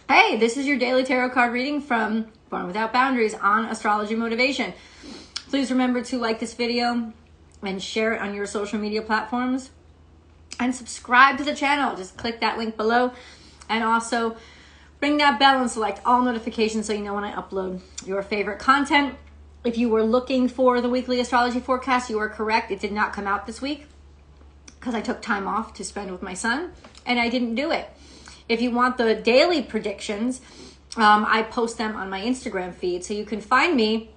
Hey, this is your daily tarot card reading from Born Without Boundaries on Astrology Motivation. Please remember to like this video and share it on your social media platforms. And subscribe to the channel. Just click that link below. And also ring that bell and select all notifications so you know when I upload your favorite content. If you were looking for the weekly astrology forecast, you are correct. It did not come out this week because I took time off to spend with my son and I didn't do it. If you want the daily predictions, I post them on my Instagram feed. So you can find me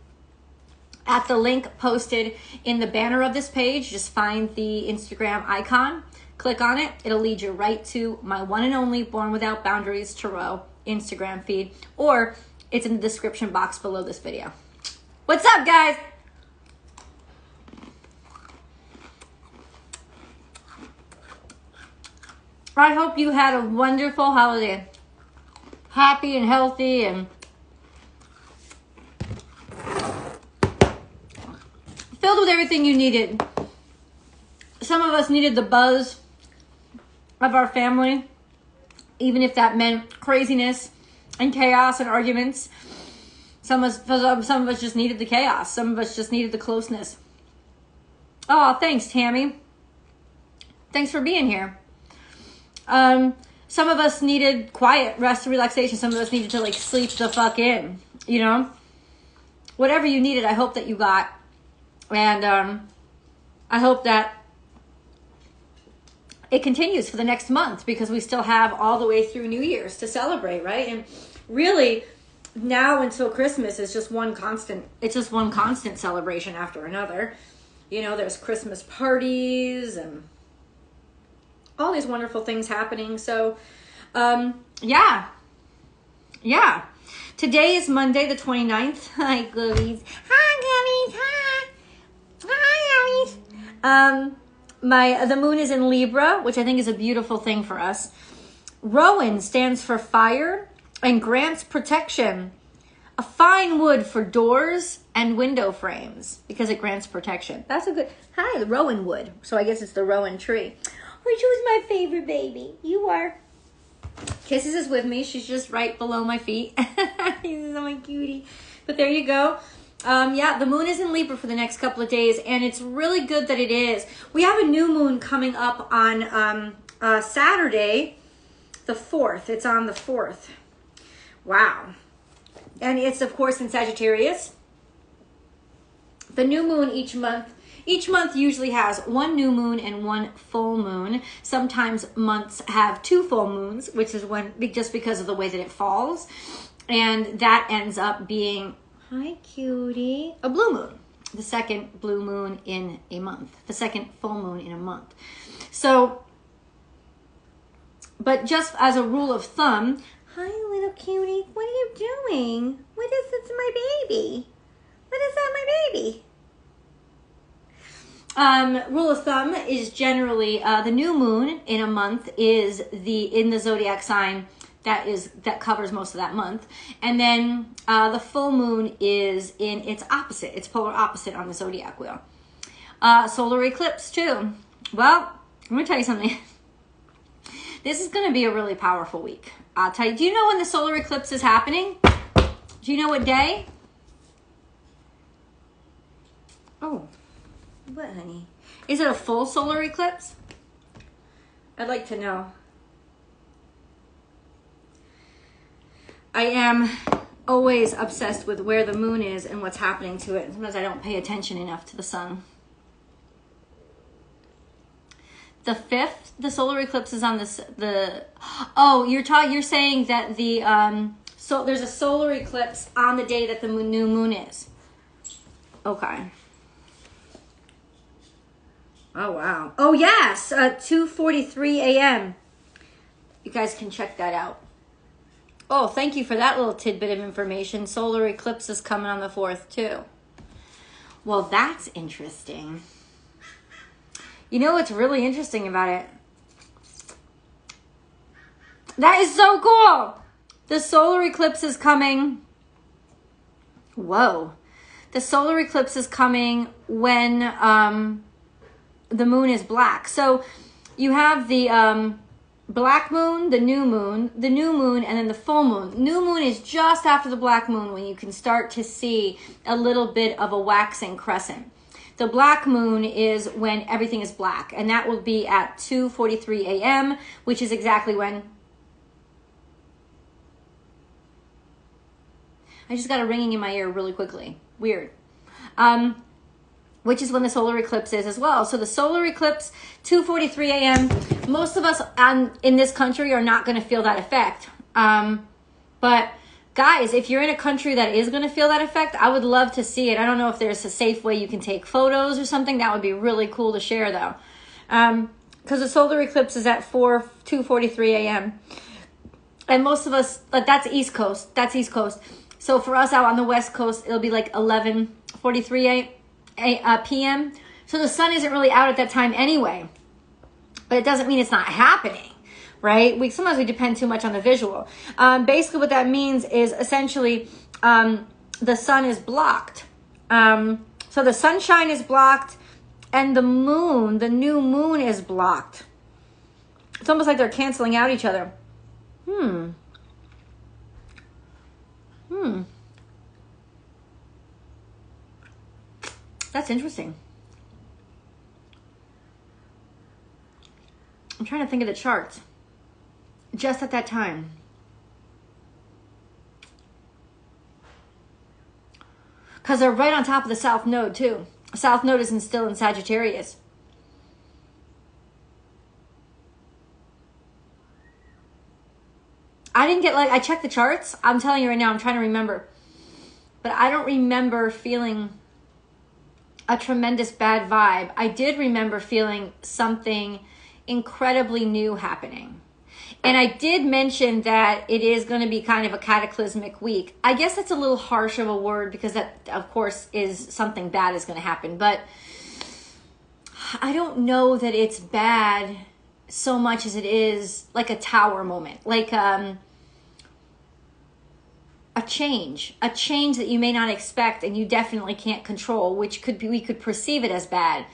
at the link posted in the banner of this page. Just find the Instagram icon, click on it. It'll lead you right to my one and only Born Without Boundaries Tarot Instagram feed, or it's in the description box below this video. What's up, guys? I hope you had a wonderful holiday. Happy and healthy and filled with everything you needed. Some of us needed the buzz of our family, even if that meant craziness and chaos and arguments. Some of us just needed the chaos. Some of us just needed the closeness. Oh, thanks, Tammy. Thanks for being here. Some of us needed quiet, rest, and relaxation. Some of us needed to like sleep the fuck in, you know? Whatever you needed, I hope that you got. And I hope that it continues for the next month because we still have all the way through New Year's to celebrate, right? And really, now until Christmas is just one constant. It's just one constant celebration after another. You know, there's Christmas parties and all these wonderful things happening. So, yeah. Today is Monday, the 29th. Hi, Gloovies. Hi, Gloovies. Hi, Gloovies. The moon is in Libra, which I think is a beautiful thing for us. Rowan stands for fire and grants protection. A fine wood for doors and window frames because it grants protection. That's a good... Hi, the Rowan wood. So I guess it's the Rowan tree. Which was my favorite baby. You are. Kisses is with me. She's just right below my feet. She's my cutie. But there you go. Yeah, the moon is in Libra for the next couple of days, and it's really good that it is. We have a new moon coming up on Saturday, the 4th. It's on the 4th. Wow. And it's, of course, in Sagittarius. The new moon each month usually has one new moon and one full moon. Sometimes months have two full moons, which is when just because of the way that it falls. And that ends up being, hi cutie, a blue moon. The second blue moon in a month. The second full moon in a month. So, but just as a rule of thumb, hi little cutie, what are you doing? What is this, my baby? What is that, my baby? Rule of thumb is generally the new moon in a month is in the zodiac sign that covers most of that month, and then the full moon is in its opposite, its polar opposite on the zodiac wheel. Solar eclipse too. Well, I'm gonna tell you something. This is gonna be a really powerful week. I'll tell you. Do you know when the solar eclipse is happening? Do you know what day? Oh. What, honey? Is it a full solar eclipse? I'd like to know. I am always obsessed with where the moon is and what's happening to it. Sometimes I don't pay attention enough to the sun. The 5th, the solar eclipse is on oh, you're saying that there's a solar eclipse on the day that the new moon is. Okay. Oh, wow. Oh, yes. 2:43 a.m. You guys can check that out. Oh, thank you for that little tidbit of information. Solar eclipse is coming on the 4th, too. Well, that's interesting. You know what's really interesting about it? That is so cool. The solar eclipse is coming. Whoa. The solar eclipse is coming when... the moon is black. So you have the black moon, the new moon, and then the full moon. New moon is just after the black moon when you can start to see a little bit of a waxing crescent. The black moon is when everything is black, and that will be at 2:43 a.m., which is exactly when... I just got a ringing in my ear really quickly. Weird. Which is when the solar eclipse is as well. So the solar eclipse, 2:43 a.m. Most of us in this country are not going to feel that effect. But guys, if you're in a country that is going to feel that effect, I would love to see it. I don't know if there's a safe way you can take photos or something. That would be really cool to share, though. Because the solar eclipse is at 2:43 a.m. And most of us, that's East Coast. That's East Coast. So for us out on the West Coast, it'll be like 11:43 p.m. So the sun isn't really out at that time anyway. But it doesn't mean it's not happening. Right? Sometimes we depend too much on the visual. Basically what that means is essentially the sun is blocked. So the sunshine is blocked and the moon, the new moon is blocked. It's almost like they're canceling out each other. That's interesting. I'm trying to think of the charts. Just at that time. Because they're right on top of the South Node too. South Node is still in Sagittarius. I didn't get I checked the charts. I'm telling you right now, I'm trying to remember. But I don't remember feeling a tremendous bad vibe. I did remember feeling something incredibly new happening. And I did mention that it is going to be kind of a cataclysmic week. I guess that's a little harsh of a word because that, of course, is something bad is going to happen. But I don't know that it's bad so much as it is like a tower moment. Like a change that you may not expect and you definitely can't control, which could be, we could perceive it as bad.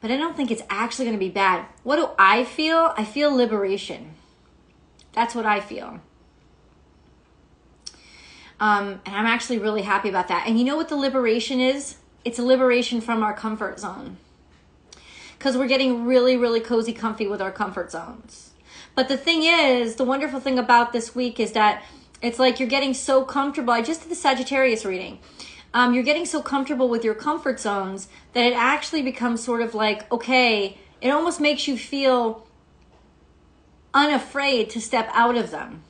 But I don't think it's actually going to be bad. What do I feel? I feel liberation. That's what I feel. And I'm actually really happy about that. And you know what the liberation is? It's a liberation from our comfort zone. Because we're getting really, really cozy, comfy with our comfort zones. But the thing is, the wonderful thing about this week is that it's like you're getting so comfortable. I just did the Sagittarius reading. You're getting so comfortable with your comfort zones that it actually becomes sort of like, okay, it almost makes you feel unafraid to step out of them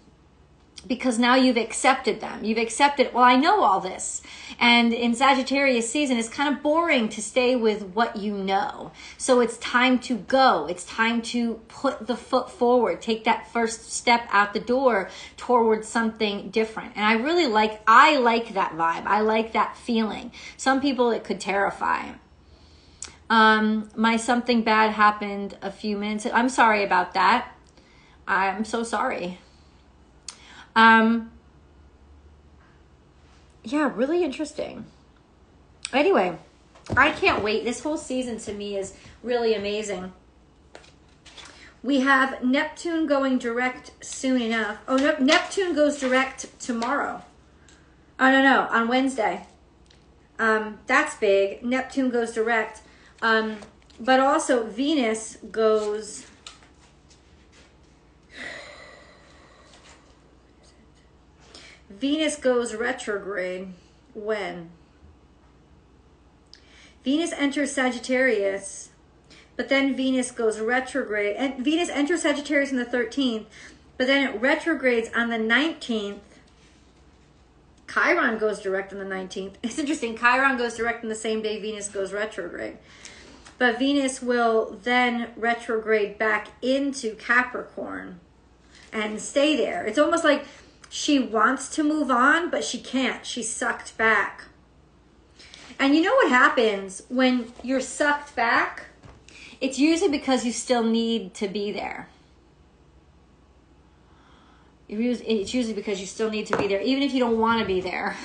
because now you've accepted them. You've accepted, well, I know all this. And in Sagittarius season, it's kind of boring to stay with what you know. So it's time to go. It's time to put the foot forward, take that first step out the door towards something different. And I like that vibe. I like that feeling. Some people, it could terrify. My something bad happened a few minutes. I'm sorry about that. I'm so sorry. Yeah, really interesting. Anyway, I can't wait. This whole season to me is really amazing. We have Neptune going direct soon enough. Oh, no, Neptune goes direct tomorrow. Oh, no, on Wednesday. That's big. Neptune goes direct. But also Venus goes... Venus goes retrograde when? Venus enters Sagittarius, but then Venus goes retrograde. And Venus enters Sagittarius on the 13th, but then it retrogrades on the 19th. Chiron goes direct on the 19th. It's interesting. Chiron goes direct on the same day Venus goes retrograde. But Venus will then retrograde back into Capricorn and stay there. It's almost like she wants to move on, but she can't. She's sucked back. And you know what happens when you're sucked back? It's usually because you still need to be there. It's usually because you still need to be there, even if you don't want to be there.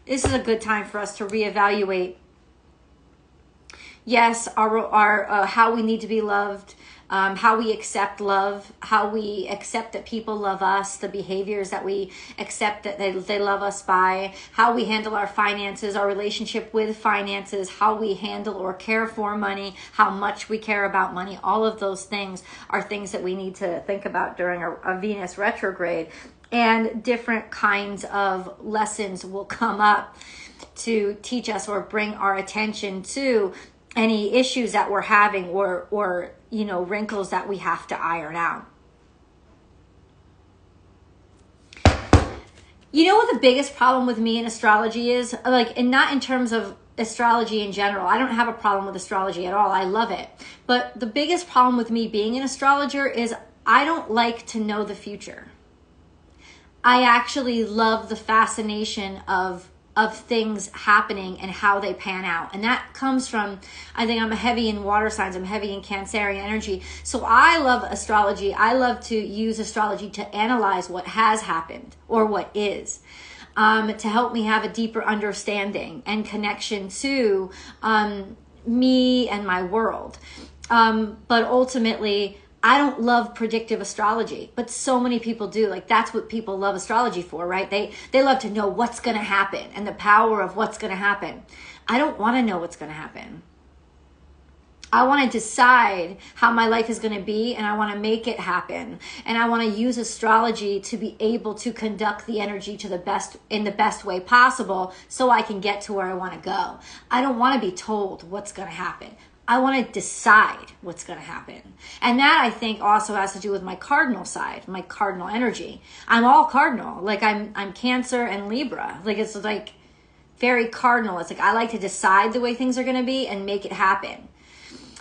This is a good time for us to reevaluate. Yes, our how we need to be loved. how we accept love, how we accept that people love us, the behaviors that we accept that they love us by, how we handle our finances, our relationship with finances, how we handle or care for money, how much we care about money. All of those things are things that we need to think about during a Venus retrograde. And different kinds of lessons will come up to teach us or bring our attention to any issues that we're having or wrinkles that we have to iron out. You know what the biggest problem with me in astrology is? And not in terms of astrology in general. I don't have a problem with astrology at all. I love it. But the biggest problem with me being an astrologer is I don't like to know the future. I actually love the fascination of things happening and how they pan out. And that comes from, I think I'm heavy in water signs. I'm heavy in Cancerian energy. So I love astrology. I love to use astrology to analyze what has happened or what is, to help me have a deeper understanding and connection to me and my world. But ultimately, I don't love predictive astrology, but so many people do. That's what people love astrology for, right? They love to know what's going to happen and the power of what's going to happen. I don't want to know what's going to happen. I want to decide how my life is going to be, and I want to make it happen. And I want to use astrology to be able to conduct the energy in the best way possible so I can get to where I want to go. I don't want to be told what's going to happen. I want to decide what's going to happen. And that, I think, also has to do with my cardinal side, my cardinal energy. I'm all cardinal. I'm Cancer and Libra. It's very cardinal. It's I like to decide the way things are going to be and make it happen.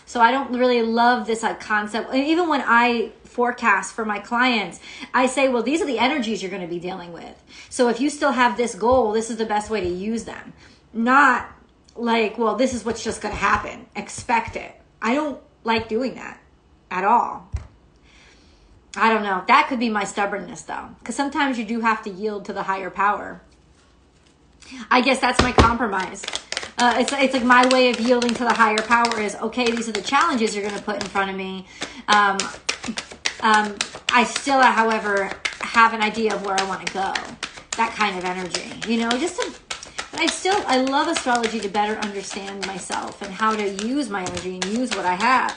So I don't really love this concept. And even when I forecast for my clients, I say, well, these are the energies you're going to be dealing with. So if you still have this goal, this is the best way to use them. Not well, this is what's just going to happen. Expect it. I don't like doing that at all. I don't know. That could be my stubbornness, though, because sometimes you do have to yield to the higher power. I guess that's my compromise. It's my way of yielding to the higher power is, okay, these are the challenges you're going to put in front of me. I still, however, have an idea of where I want to go. That kind of energy, I love astrology to better understand myself and how to use my energy and use what I have.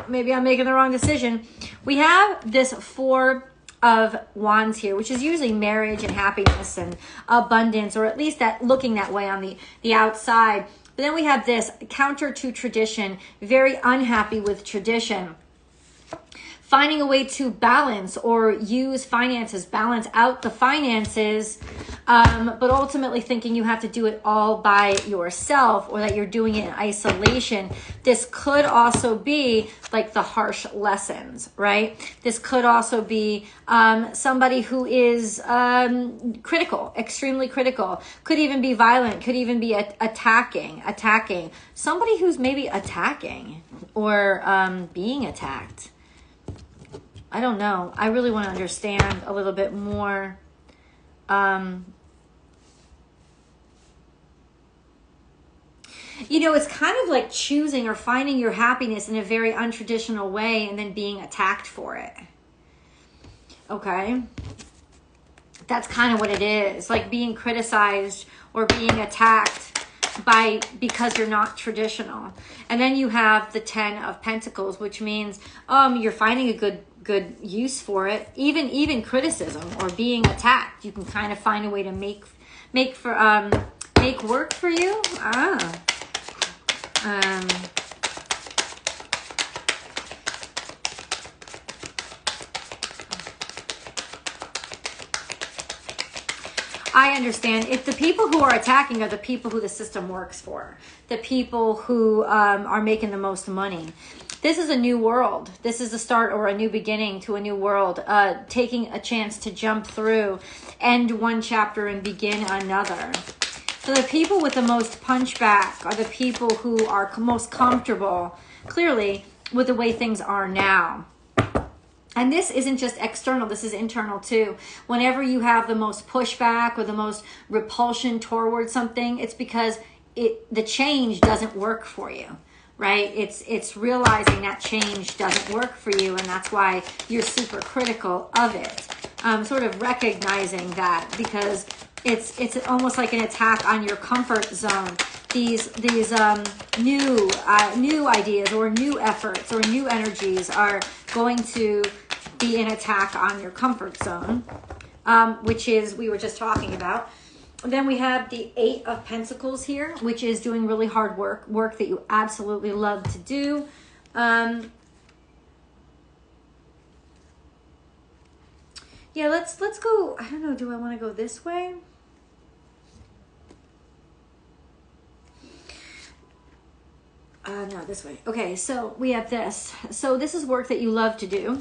Maybe I'm making the wrong decision. We have this 4 of Wands here, which is usually marriage and happiness and abundance, or at least that looking that way on the outside. But then we have this counter to tradition, very unhappy with tradition. Finding a way to balance or use finances, balance out the finances, but ultimately thinking you have to do it all by yourself or that you're doing it in isolation. This could also be the harsh lessons, right? This could also be somebody who is critical, extremely critical. Could even be violent, could even be attacking. Somebody who's maybe attacking or being attacked. I don't know. I really want to understand a little bit more. It's kind of like choosing or finding your happiness in a very untraditional way and then being attacked for it. Okay? That's kind of what it is. Like being criticized or being attacked because you're not traditional. And then you have the 10 of Pentacles, which means you're finding a good use for it. Even criticism or being attacked, you can kind of find a way to make work for you. I understand. If the people who are attacking are the people who the system works for, the people who are making the most money. This is a new world. This is the start or a new beginning to a new world, taking a chance to jump through, end one chapter and begin another. So the people with the most punchback are the people who are most comfortable, clearly, with the way things are now. And this isn't just external, this is internal too. Whenever you have the most pushback or the most repulsion toward something, it's because the change doesn't work for you. right? It's realizing that change doesn't work for you, and that's why you're super critical of it. Sort of recognizing that, because it's almost like an attack on your comfort zone. These new ideas or new efforts or new energies are going to be an attack on your comfort zone, which is, we were just talking about. Then we have the 8 of Pentacles here, which is doing really hard work that you absolutely love to do. Yeah, let's go. I don't know. Do I want to go this way? No, this way. Okay, so we have this. So this is work that you love to do.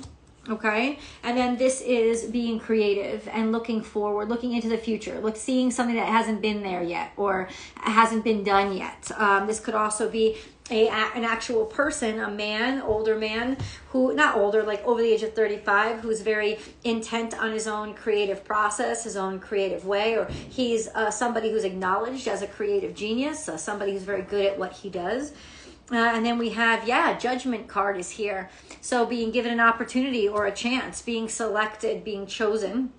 Okay, and then this is being creative and looking forward, looking into the future, seeing something that hasn't been there yet or hasn't been done yet. This could also be an actual person, a man, older man, who, not older, like over the age of 35, who's very intent on his own creative process, his own creative way, or he's somebody who's acknowledged as a creative genius, somebody who's very good at what he does. And then we have, Judgment card is here. So being given an opportunity or a chance, being selected, being chosen.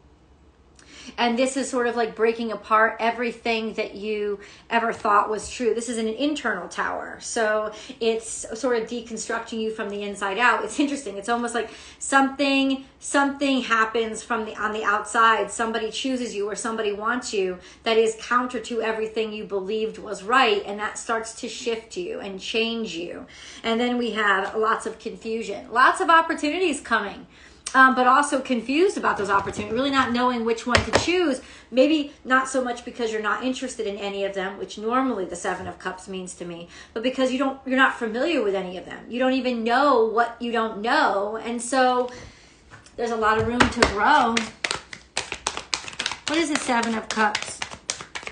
And this is sort of like breaking apart everything that you ever thought was true. This is an internal tower. So it's sort of deconstructing you from the inside out. It's interesting. It's almost like something happens on the outside. Somebody chooses you or somebody wants you that is counter to everything you believed was right. And that starts to shift you and change you. And then we have lots of confusion, lots of opportunities coming. But also confused about those opportunities, really not knowing which one to choose. Maybe not so much because you're not interested in any of them, which normally the 7 of Cups means to me, but because you're not familiar with any of them. You don't even know what you don't know. And so there's a lot of room to grow. What is the 7 of Cups?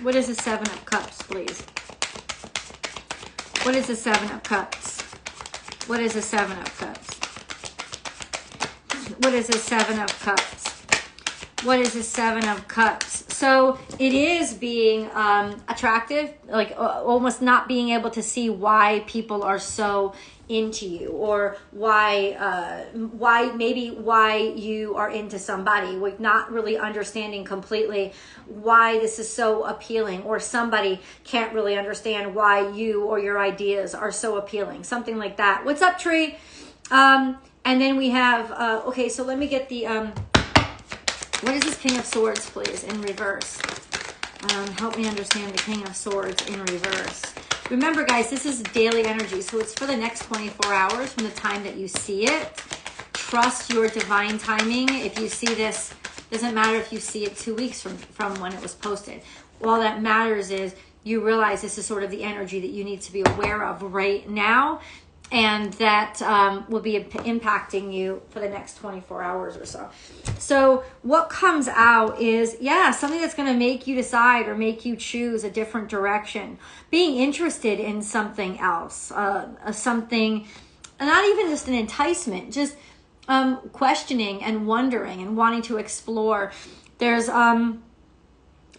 What is the 7 of Cups, please? What is the 7 of Cups? What is the 7 of Cups? What is the 7 of Cups? What is the 7 of Cups? So it is being attractive, like almost not being able to see why people are so into you, or why you are into somebody, like not really understanding completely why this is so appealing, or somebody can't really understand why you or your ideas are so appealing, something like that. What's up, Tree? And then we have, okay, so let me get the, what is this King of Swords, please, in reverse? Help me understand the King of Swords in reverse. Remember, guys, this is daily energy, so it's for the next 24 hours from the time that you see it. Trust your divine timing. If you see this, doesn't matter if you see it 2 weeks from when it was posted. All that matters is you realize this is sort of the energy that you need to be aware of right now, and that will be impacting you for the next 24 hours or so. So what comes out is, something that's going to make you decide or make you choose a different direction. Being interested in something else, something, not even just an enticement, just questioning and wondering and wanting to explore. There's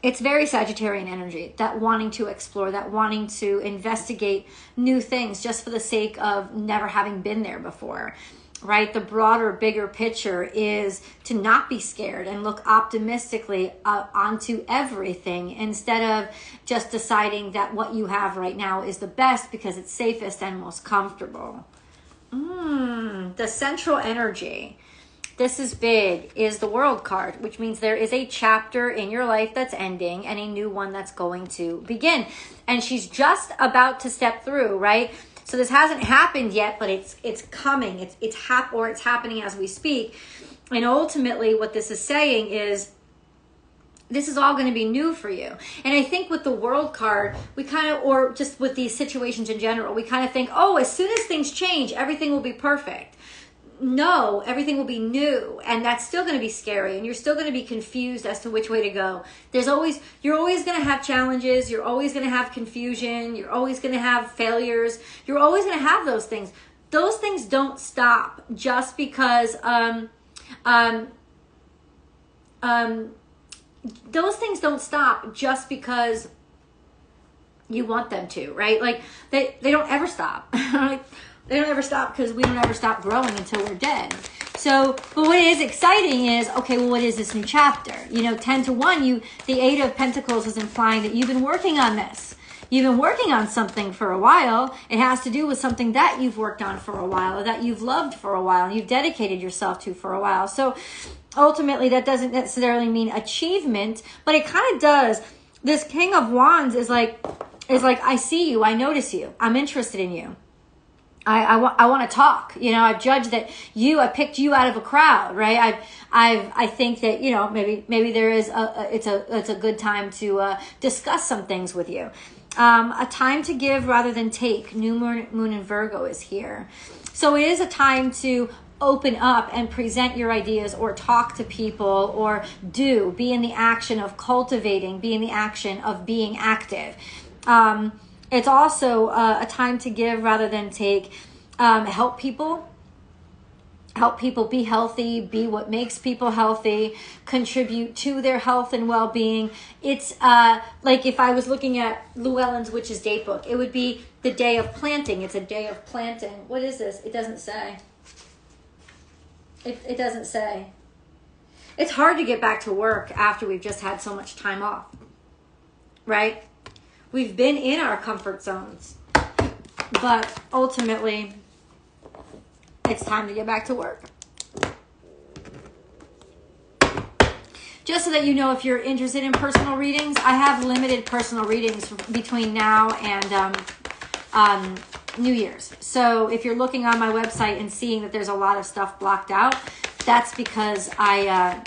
it's very Sagittarian energy, that wanting to explore, that wanting to investigate new things just for the sake of never having been there before, right? The broader, bigger picture is to not be scared and look optimistically onto everything, instead of just deciding that what you have right now is the best because it's safest and most comfortable. The central energy. This is big, is the World card, which means there is a chapter in your life that's ending and a new one that's going to begin. And she's just about to step through, right? So this hasn't happened yet, but it's coming. It's happening as we speak. And ultimately what this is saying is, this is all going to be new for you. And I think with the World card, we kind of, or just with these situations in general, we kind of think, oh, as soon as things change, everything will be perfect. No, everything will be new, and that's still going to be scary, and you're still going to be confused as to which way to go. You're always going to have challenges, you're always going to have confusion, you're always going to have failures, you're always going to have those things. Those things don't stop just because those things don't stop just because You want them to, right? Like they don't ever stop. Like, they don't ever stop because we don't ever stop growing until we're dead. So, but what is exciting is, okay, well, what is this new chapter? 10 to 1, the Eight of Pentacles is implying that you've been working on this. You've been working on something for a while. It has to do with something that you've worked on for a while, or that you've loved for a while, and you've dedicated yourself to for a while. So ultimately, that doesn't necessarily mean achievement, but it kind of does. This King of Wands is like, I see you, I notice you, I'm interested in you. I want to talk. I've judged that I picked you out of a crowd, right? I think that, maybe there is it's a good time to discuss some things with you. A time to give rather than take. New moon in Virgo is here. So it is a time to open up and present your ideas, or talk to people, or be in the action of cultivating, be in the action of being active. It's also a time to give rather than take. Help people be healthy, be what makes people healthy, contribute to their health and well-being. It's like if I was looking at Llewellyn's Witch's Datebook, it would be the day of planting. It's a day of planting. What is this? It doesn't say. It doesn't say. It's hard to get back to work after we've just had so much time off, right? We've been in our comfort zones, but ultimately, it's time to get back to work. Just so that you know, if you're interested in personal readings, I have limited personal readings between now and New Year's. So if you're looking on my website and seeing that there's a lot of stuff blocked out, that's because I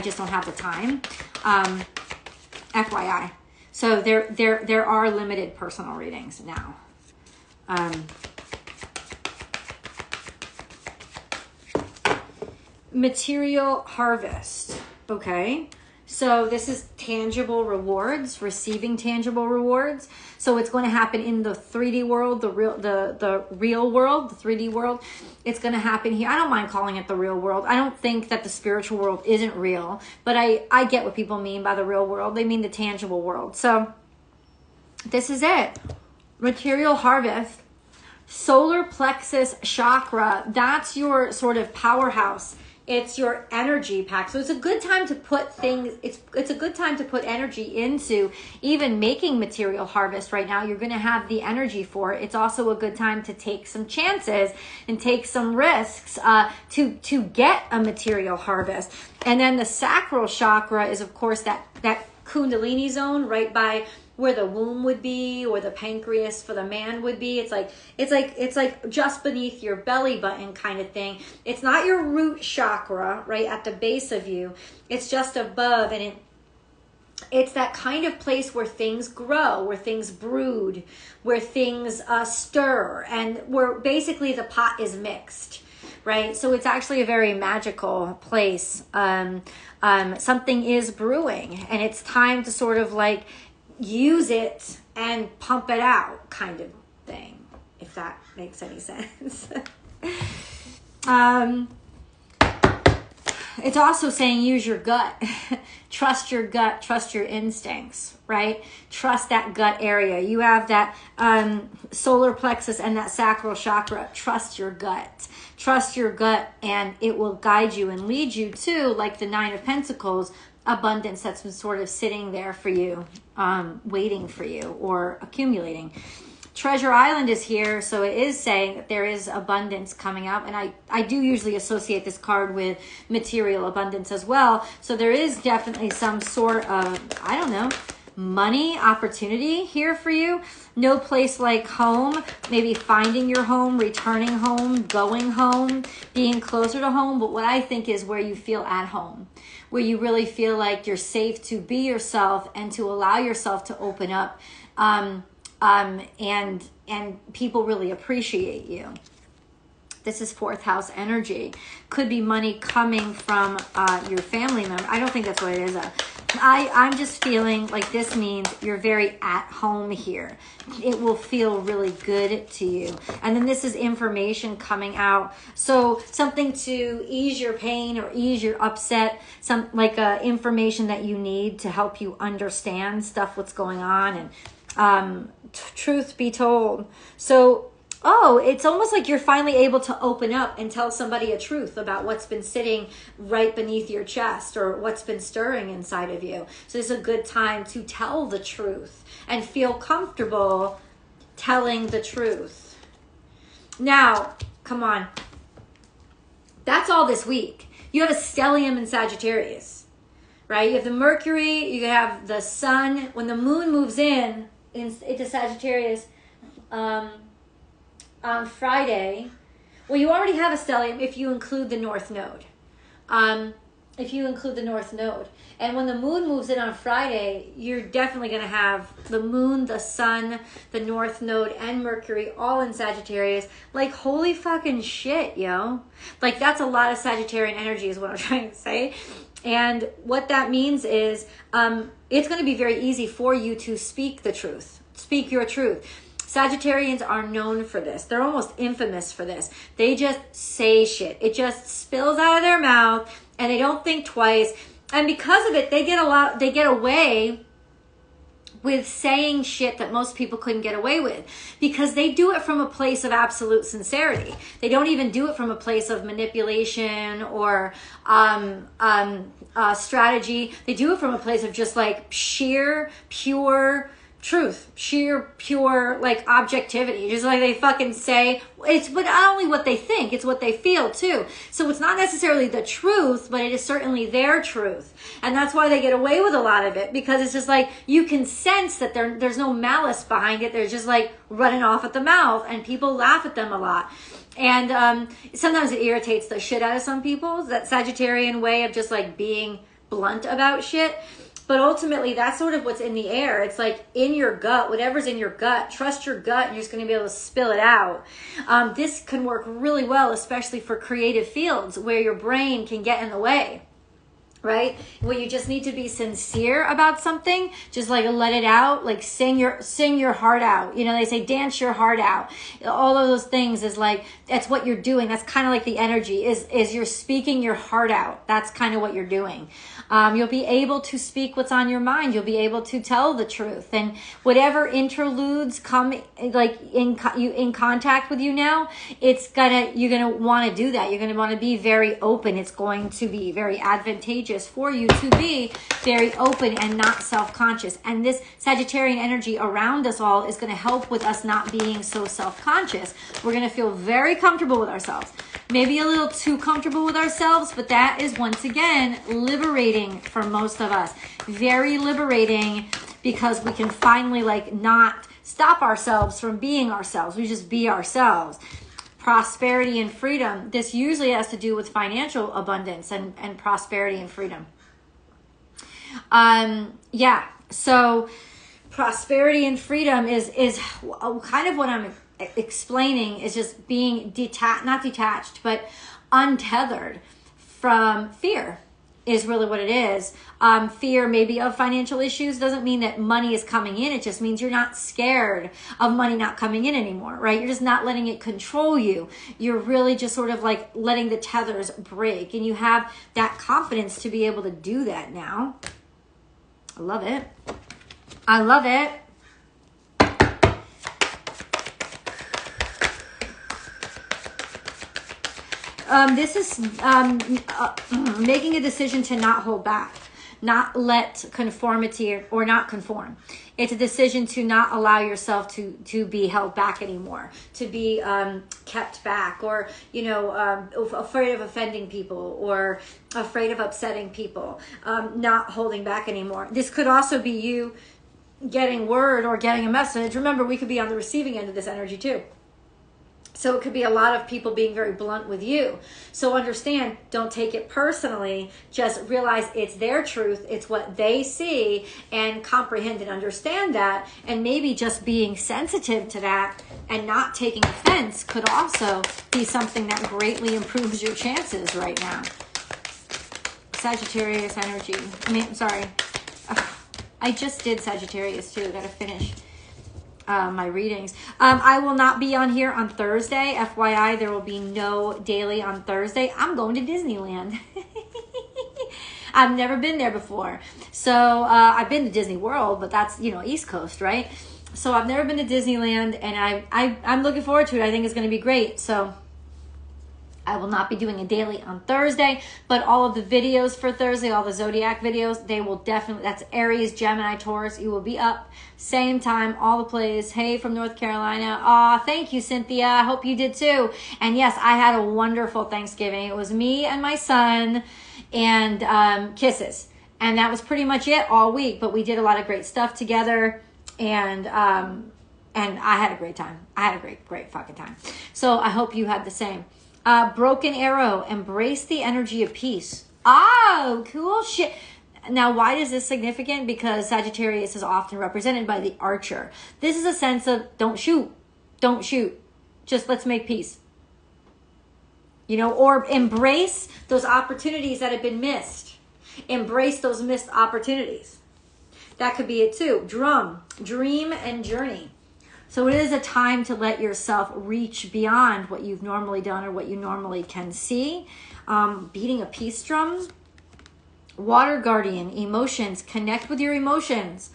just don't have the time. FYI. So there are limited personal readings now. Material harvest. Okay. So this is tangible rewards, receiving tangible rewards. So it's going to happen in the 3D world, the real world, the 3D world. It's going to happen here. I don't mind calling it the real world. I don't think that the spiritual world isn't real, but I get what people mean by the real world. They mean the tangible world. So this is it. Material harvest. Solar plexus chakra. That's your sort of powerhouse. It's your energy pack. So it's a good time to put things, it's a good time to put energy into even making material harvest right now. You're going to have the energy for it. It's also a good time to take some chances and take some risks to get a material harvest. And then the sacral chakra is, of course, that Kundalini zone right by where the womb would be, or the pancreas for the man would be. It's like just beneath your belly button kind of thing. It's not your root chakra, right at the base of you. It's just above, and it's that kind of place where things grow, where things brood, where things stir, and where basically the pot is mixed, right? So it's actually a very magical place. Something is brewing, and it's time to sort of like use it and pump it out kind of thing, if that makes any sense. It's also saying use your gut. Trust your gut, trust your instincts, right? Trust that gut area. You have that solar plexus and that sacral chakra. Trust your gut. Trust your gut, and it will guide you and lead you to, like the Nine of Pentacles, abundance that's been sort of sitting there for you, waiting for you, or accumulating. Treasure Island is here, so it is saying that there is abundance coming up, and I do usually associate this card with material abundance as well. So there is definitely some sort of, I don't know, money opportunity here for you. No place like home, maybe finding your home, returning home, going home, being closer to home. But what I think is where you feel at home, where you really feel like you're safe to be yourself and to allow yourself to open up, and people really appreciate you. This is fourth house energy. Could be money coming from your family member. I don't think that's what it is. I'm just feeling like this means you're very at home here. It will feel really good to you. And then this is information coming out. So something to ease your pain or ease your upset, some like information that you need to help you understand stuff, what's going on, and Truth be told. So, oh, it's almost like you're finally able to open up and tell somebody a truth about what's been sitting right beneath your chest or what's been stirring inside of you. So this is a good time to tell the truth and feel comfortable telling the truth. Now, come on. That's all this week. You have a stellium in Sagittarius, right? You have the Mercury, you have the Sun. When the Moon moves into Sagittarius on Friday, well, you already have a stellium if you include the North Node. And when the Moon moves in on Friday, you're definitely going to have the Moon, the Sun, the North Node, and Mercury all in Sagittarius. Like, holy fucking shit, yo. Like, that's a lot of Sagittarian energy is what I'm trying to say. And what that means is it's going to be very easy for you to speak the truth. Speak your truth. Sagittarians are known for this. They're almost infamous for this. They just say shit. It just spills out of their mouth and they don't think twice. And because of it, they get away with saying shit that most people couldn't get away with because they do it from a place of absolute sincerity. They don't even do it from a place of manipulation or strategy. They do it from a place of just like sheer, pure truth, sheer, pure, like objectivity. Just like they fucking say, it's but not only what they think, it's what they feel too. So it's not necessarily the truth, but it is certainly their truth. And that's why they get away with a lot of it, because it's just like you can sense that there's no malice behind it. They're just like running off at the mouth and people laugh at them a lot. And sometimes it irritates the shit out of some people, that Sagittarian way of just like being blunt about shit. But ultimately, that's sort of what's in the air. It's like in your gut, whatever's in your gut, trust your gut and you're just going to be able to spill it out. This can work really well, especially for creative fields where your brain can get in the way, right? Where you just need to be sincere about something, just like let it out, like sing your heart out. You know, they say dance your heart out. All of those things is like, that's what you're doing. That's kind of like the energy is you're speaking your heart out. That's kind of what you're doing. You'll be able to speak what's on your mind. You'll be able to tell the truth, and whatever interludes come like in contact with you now, you're gonna want to do that. You're gonna want to be very open. It's going to be very advantageous for you to be very open and not self-conscious. And this Sagittarian energy around us all is going to help with us not being so self-conscious. We're going to feel very comfortable with ourselves. Maybe a little too comfortable with ourselves, but that is once again liberating for most of us. Very liberating, because we can finally like not stop ourselves from being ourselves. We just be ourselves. Prosperity and freedom. This usually has to do with financial abundance and prosperity and freedom. Yeah. So prosperity and freedom is kind of what I'm explaining, is just being not detached, but untethered from fear is really what it is. Fear maybe of financial issues doesn't mean that money is coming in. It just means you're not scared of money not coming in anymore, right? You're just not letting it control you. You're really just sort of like letting the tethers break, and you have that confidence to be able to do that now. I love it. I love it. This is making a decision to not hold back, not let conformity or not conform. It's a decision to not allow yourself to be held back anymore, to be kept back, or, you know, afraid of offending people or afraid of upsetting people, not holding back anymore. This could also be you getting word or getting a message. Remember, we could be on the receiving end of this energy too. So it could be a lot of people being very blunt with you. So understand, don't take it personally. Just realize it's their truth. It's what they see, and comprehend and understand that. And maybe just being sensitive to that and not taking offense could also be something that greatly improves your chances right now. Sagittarius energy. I just did Sagittarius too. Got to finish my readings. I will not be on here on Thursday. FYI, there will be no daily on Thursday. I'm going to Disneyland. I've never been there before. So I've been to Disney World, but that's, you know, East Coast, right? So I've never been to Disneyland, and I'm looking forward to it. I think it's going to be great. So I will not be doing a daily on Thursday, but all of the videos for Thursday, all the Zodiac videos, they will definitely, that's Aries, Gemini, Taurus. You will be up same time, all the plays. Hey, from North Carolina. Aw, thank you, Cynthia. I hope you did too. And yes, I had a wonderful Thanksgiving. It was me and my son and kisses. And that was pretty much it all week, but we did a lot of great stuff together. And I had a great time. I had a great fucking time. So I hope you had the same. Broken arrow, embrace the energy of peace. Oh, cool shit. Now, why is this significant? Because Sagittarius is often represented by the archer. This is a sense of don't shoot. Don't shoot. Just let's make peace. You know, or embrace those opportunities that have been missed. Embrace those missed opportunities. That could be it too. Drum, dream and journey. So it is a time to let yourself reach beyond what you've normally done or what you normally can see. Beating a peace drum. Water guardian, emotions. Connect with your emotions.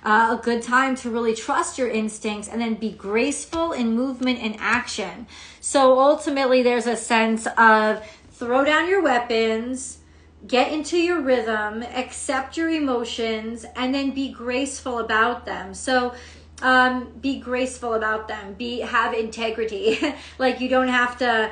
A good time to really trust your instincts and then be graceful in movement and action. So ultimately there's a sense of throw down your weapons, get into your rhythm, accept your emotions, and then be graceful about them. So be graceful about them. Have integrity. Like you don't have to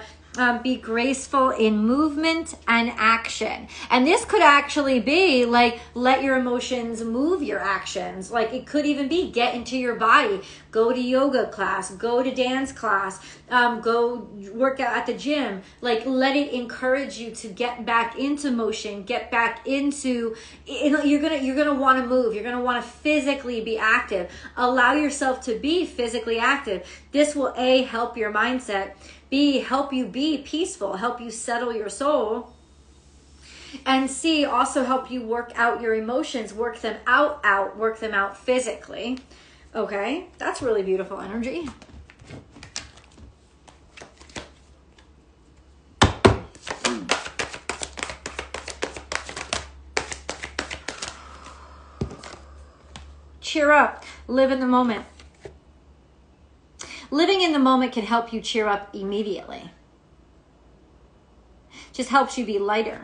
be graceful in movement and action. And this could actually be like, let your emotions move your actions. Like it could even be get into your body, go to yoga class, go to dance class, go work out at the gym. Like let it encourage you to get back into motion, get back into, you're gonna want to move. You're gonna want to physically be active. Allow yourself to be physically active. This will A, help your mindset, B, help you be peaceful, help you settle your soul, and C, also help you work out your emotions, work them out physically. Okay, that's really beautiful energy. Cheer up, live in the moment. Living in the moment can help you cheer up immediately. Just helps you be lighter.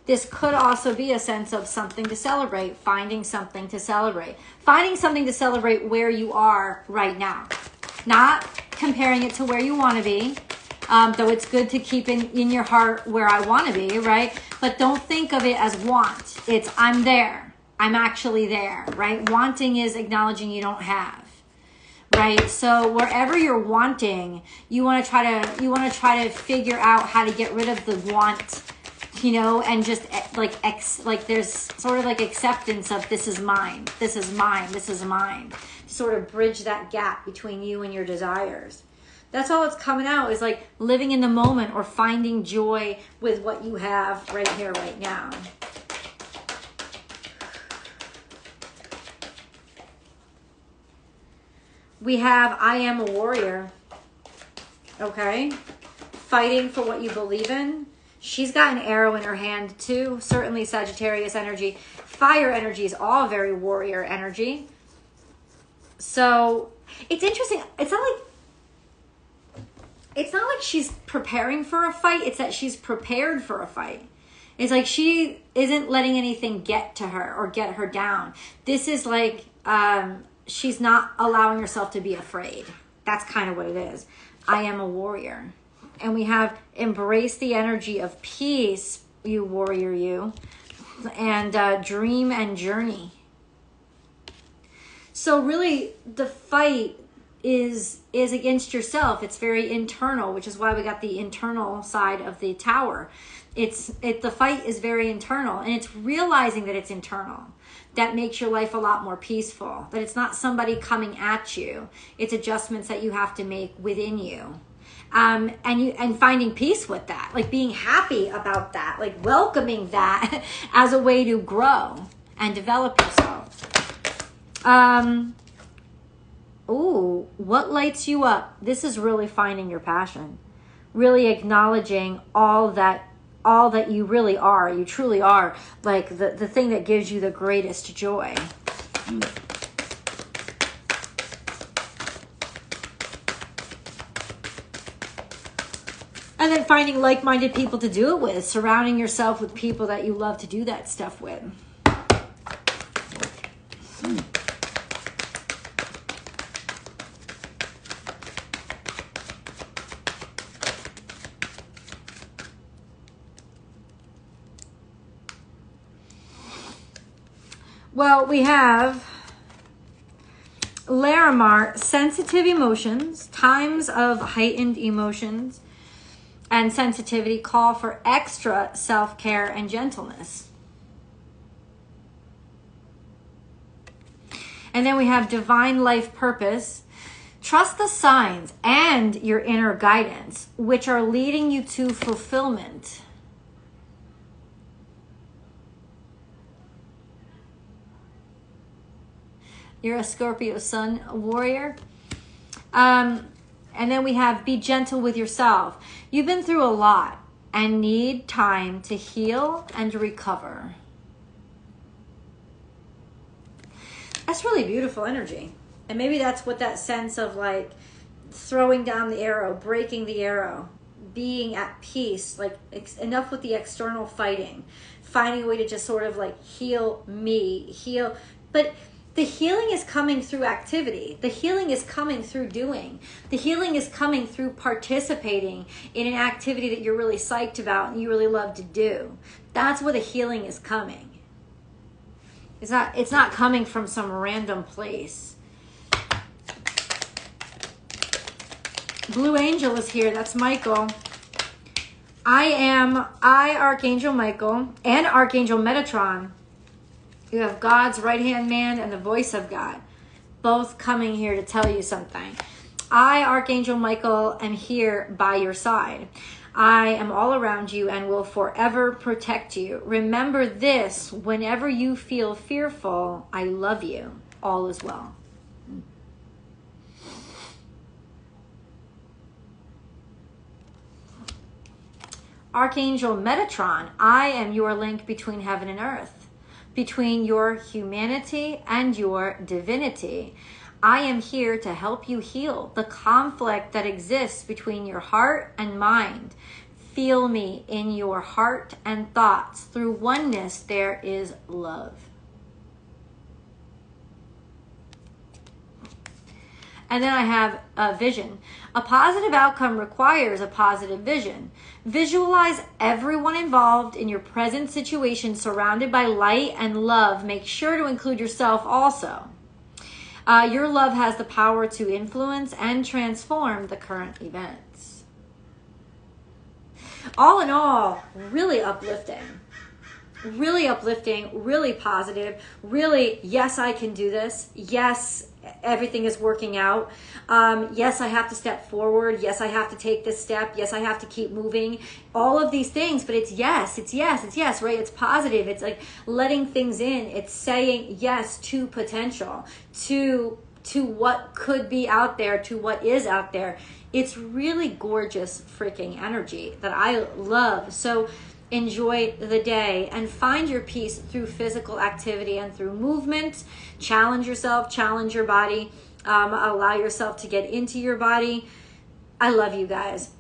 This could also be a sense of something to celebrate, finding something to celebrate. Finding something to celebrate where you are right now. Not comparing it to where you want to be, though it's good to keep in your heart where I want to be, right? But don't think of it as want. It's I'm there. I'm actually there, right? Wanting is acknowledging you don't have. Right, so wherever you're wanting, you want to try to figure out how to get rid of the want, you know, and just like there's sort of like acceptance of this is mine, this is mine, this is mine. Sort of bridge that gap between you and your desires. That's all that's coming out is like living in the moment or finding joy with what you have right here, right now. We have I am a warrior, okay? Fighting for what you believe in. She's got an arrow in her hand too. Certainly Sagittarius energy. Fire energy is all very warrior energy. So it's interesting. It's not like she's preparing for a fight. It's that she's prepared for a fight. It's like she isn't letting anything get to her or get her down. This is like... she's not allowing herself to be afraid. That's kind of what it is. I am a warrior. And we have embrace the energy of peace, you warrior, you. And dream and journey. So really, the fight is against yourself. It's very internal, which is why we got the internal side of the tower. The fight is very internal. And it's realizing that it's internal. That makes your life a lot more peaceful. That it's not somebody coming at you. It's adjustments that you have to make within you. And finding peace with that. Like being happy about that. Like welcoming that as a way to grow and develop yourself. Ooh, what lights you up? This is really finding your passion. Really acknowledging all that you really are, you truly are, like the thing that gives you the greatest joy. And then finding like-minded people to do it with, surrounding yourself with people that you love to do that stuff with. Well, we have Lenormand, sensitive emotions, times of heightened emotions and sensitivity call for extra self-care and gentleness. And then we have divine life purpose. Trust the signs and your inner guidance, which are leading you to fulfillment. You're a Scorpio sun warrior. And then we have be gentle with yourself. You've been through a lot and need time to heal and recover. That's really beautiful energy. And maybe that's what that sense of like throwing down the arrow, breaking the arrow, being at peace, like enough with the external fighting, finding a way to just sort of like heal me, heal. But the healing is coming through activity. The healing is coming through doing. The healing is coming through participating in an activity that you're really psyched about and you really love to do. That's where the healing is coming. It's not coming from some random place. Blue Angel is here. That's Michael. I, Archangel Michael, and Archangel Metatron. You have God's right-hand man and the voice of God, both coming here to tell you something. I, Archangel Michael, am here by your side. I am all around you and will forever protect you. Remember this, whenever you feel fearful, I love you. All is well. Archangel Metatron, I am your link between heaven and earth, between your humanity and your divinity. I am here to help you heal the conflict that exists between your heart and mind. Feel me in your heart and thoughts. Through oneness, there is love. And then I have a vision. A positive outcome requires a positive vision. Visualize everyone involved in your present situation surrounded by light and love. Make sure to include yourself also. Your love has the power to influence and transform the current events. All in all, really uplifting. Really uplifting, really positive, really, yes, I can do this. Yes, everything is working out. Yes, I have to step forward. Yes, I have to take this step. Yes, I have to keep moving. All of these things, but it's yes, right? It's positive. It's like letting things in. It's saying yes to potential, to what could be out there, to what is out there. It's really gorgeous freaking energy that I love. So enjoy the day and find your peace through physical activity and through movement. Challenge yourself, challenge your body, allow yourself to get into your body. I love you guys.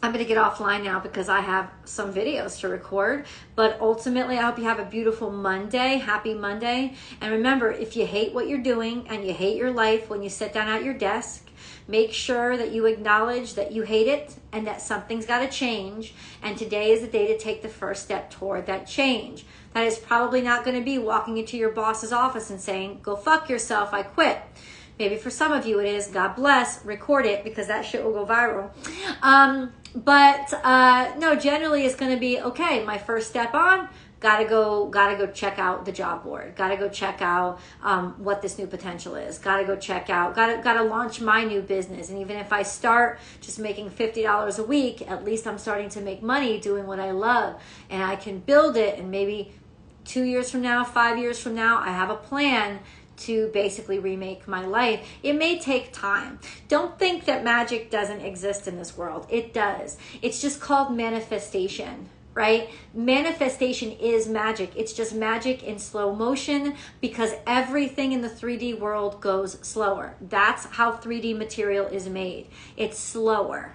I'm going to get offline now because I have some videos to record, but ultimately I hope you have a beautiful Monday. Happy Monday. And remember, if you hate what you're doing and you hate your life when you sit down at your desk, make sure that you acknowledge that you hate it and that something's got to change. And today is the day to take the first step toward that change. That is probably not going to be walking into your boss's office and saying, go fuck yourself, I quit. Maybe for some of you it is, God bless, record it because that shit will go viral. No, generally it's going to be, okay, my first step on, gotta go check out the job board. Gotta go check out what this new potential is. Gotta go check out, gotta launch my new business. And even if I start just making $50 a week, at least I'm starting to make money doing what I love. And I can build it, and maybe 2 years from now, 5 years from now, I have a plan to basically remake my life. It may take time. Don't think that magic doesn't exist in this world. It does. It's just called manifestation, right? Manifestation is magic. It's just magic in slow motion because everything in the 3D world goes slower. That's how 3D material is made. It's slower.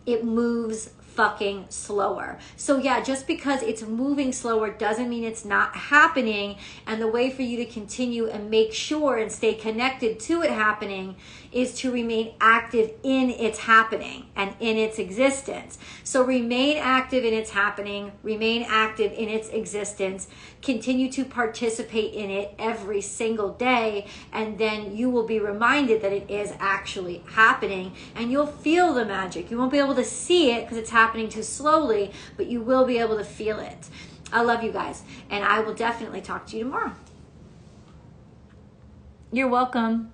It moves fucking slower. So yeah, just because it's moving slower doesn't mean it's not happening. And the way for you to continue and make sure and stay connected to it happening is to remain active in its happening and in its existence. So remain active in its happening, remain active in its existence, continue to participate in it every single day, and then you will be reminded that it is actually happening, and you'll feel the magic. You won't be able to see it because it's happening too slowly, but you will be able to feel it. I love you guys, and I will definitely talk to you tomorrow. You're welcome.